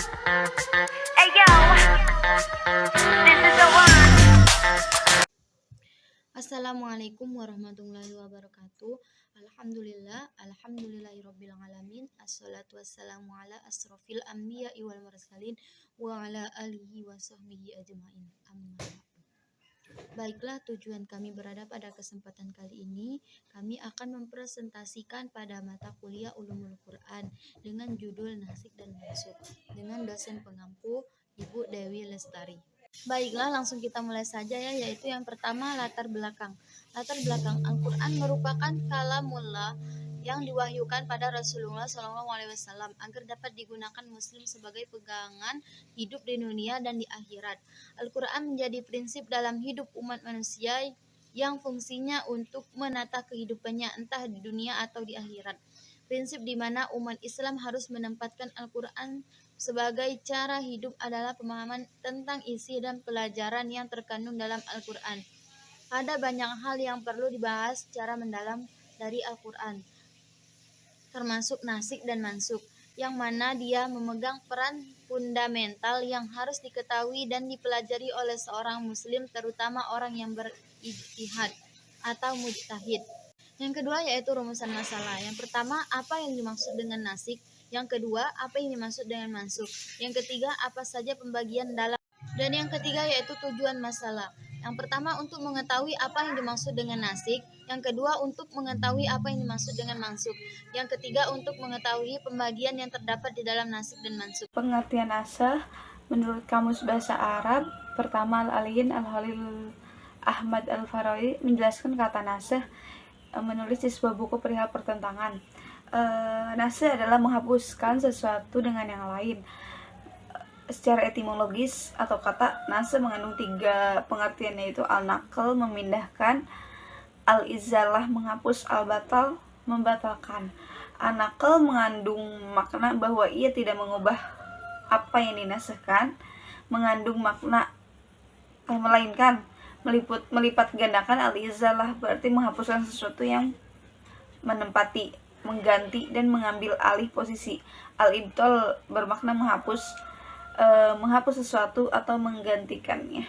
Hey yo, this is the one. Assalamualaikum warahmatullahi wabarakatuh. Alhamdulillahirabbil alamin. Assalatu wassalamu ala asrofil anbiya'i wal mursalin wa ala alihi wa sahbihi ajmain. Amma ba'du. Baiklah, tujuan kami berada pada kesempatan kali ini, kami akan mempresentasikan pada mata kuliah Ulumul Quran dengan judul Nasik dan Mansukh dengan dosen pengampu Ibu Dewi Lestari. Baiklah, langsung kita mulai saja ya, yaitu yang pertama latar belakang. Latar belakang Al-Quran merupakan kalamullah yang diwahyukan pada Rasulullah SAW agar dapat digunakan Muslim sebagai pegangan hidup di dunia dan di akhirat. Al-Quran menjadi prinsip dalam hidup umat manusia yang fungsinya untuk menata kehidupannya entah di dunia atau di akhirat. Prinsip di mana umat Islam harus menempatkan Al-Quran sebagai cara hidup adalah pemahaman tentang isi dan pelajaran yang terkandung dalam Al-Quran. Ada banyak hal yang perlu dibahas secara mendalam dari Al-Quran, termasuk nasik dan mansukh, yang mana dia memegang peran fundamental yang harus diketahui dan dipelajari oleh seorang muslim, terutama orang yang berijtihad atau mujtahid. Yang kedua yaitu rumusan masalah. Yang pertama, apa yang dimaksud dengan nasik? Yang kedua, apa yang dimaksud dengan mansukh? Yang ketiga, apa saja pembagian dalam? Dan yang ketiga yaitu tujuan masalah. Yang pertama, untuk mengetahui apa yang dimaksud dengan nasik. Yang kedua, untuk mengetahui apa yang dimaksud dengan mansukh. Yang ketiga, untuk mengetahui pembagian yang terdapat di dalam nasik dan mansukh. Pengertian naskah menurut Kamus Bahasa Arab, pertama Al-Aliin Al-Khalil Ahmad Al-Farawi menjelaskan kata naskah menulis di sebuah buku perihal pertentangan. Naskah adalah menghapuskan sesuatu dengan yang lain. Secara etimologis atau kata naskah mengandung tiga pengertian, yaitu al-naql memindahkan, al-izalah menghapus, al-batal membatalkan. An-naql mengandung makna bahwa ia tidak mengubah apa yang dinaskahkan, mengandung makna melainkan melipat gandakan. Al-izalah berarti menghapuskan sesuatu yang menempati, mengganti dan mengambil alih posisi. Al-ibtal bermakna menghapus sesuatu atau menggantikannya.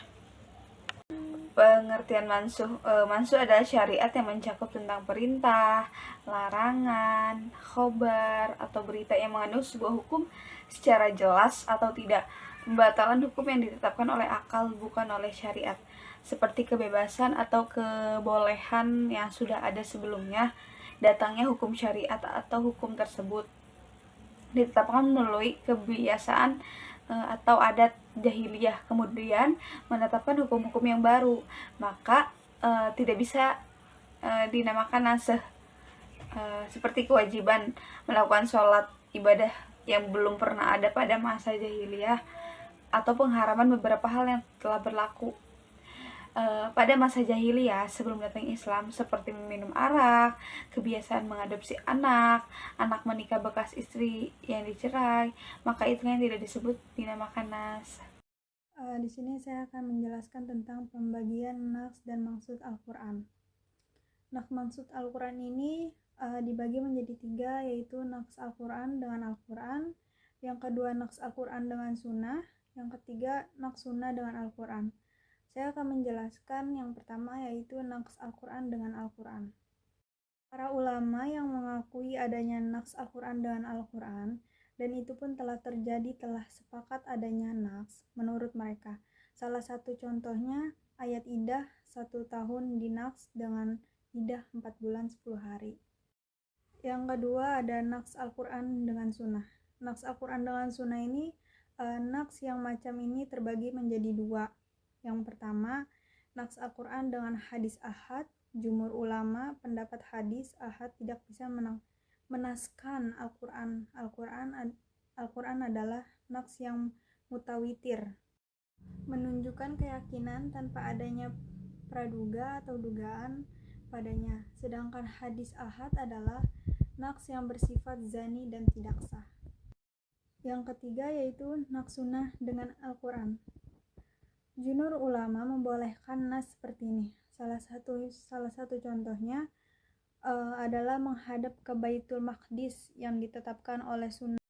Pengertian mansukh. Mansukh adalah syariat yang mencakup tentang perintah, larangan, khobar atau berita yang mengandung sebuah hukum secara jelas atau tidak. Pembatalan hukum yang ditetapkan oleh akal bukan oleh syariat, seperti kebebasan atau kebolehan yang sudah ada sebelumnya. Datangnya hukum syariat atau hukum tersebut ditetapkan melalui kebiasaan atau adat jahiliyah, kemudian menetapkan hukum-hukum yang baru, maka tidak bisa dinamakan naskah. Seperti kewajiban melakukan sholat ibadah yang belum pernah ada pada masa jahiliyah, atau pengharaman beberapa hal yang telah berlaku pada masa jahiliyah sebelum datang Islam, seperti meminum arak, kebiasaan mengadopsi anak menikah bekas istri yang dicerai, maka itu yang tidak disebut dinamakan nas. Di sini saya akan menjelaskan tentang pembagian naks dan maksud Al-Quran. Naks maksud Al-Quran ini dibagi menjadi tiga, yaitu naks Al-Quran dengan Al-Quran, yang kedua naks Al-Quran dengan sunnah, yang ketiga naks sunnah dengan Al-Quran. Saya akan menjelaskan yang pertama, yaitu naks Al-Quran dengan Al-Quran. Para ulama yang mengakui adanya naks Al-Quran dengan Al-Quran, dan itu pun telah terjadi, telah sepakat adanya naks menurut mereka. Salah satu contohnya ayat iddah 1 tahun dinaks dengan iddah 4 bulan 10 hari. Yang kedua ada naks Al-Quran dengan sunnah. Naks Al-Quran dengan sunnah ini, naks yang macam ini terbagi menjadi dua. Yang pertama, naks Al-Quran dengan hadis ahad. Jumhur ulama pendapat hadis ahad tidak bisa menaskan Al-Quran. Al-Quran adalah naks yang mutawitir, menunjukkan keyakinan tanpa adanya praduga atau dugaan padanya. Sedangkan hadis ahad adalah naks yang bersifat zani dan tidak sah. Yang ketiga yaitu naks sunnah dengan Al-Quran. Jumhur ulama membolehkan nas seperti ini. Salah satu contohnya adalah menghadap ke Baitul Maqdis yang ditetapkan oleh sunnah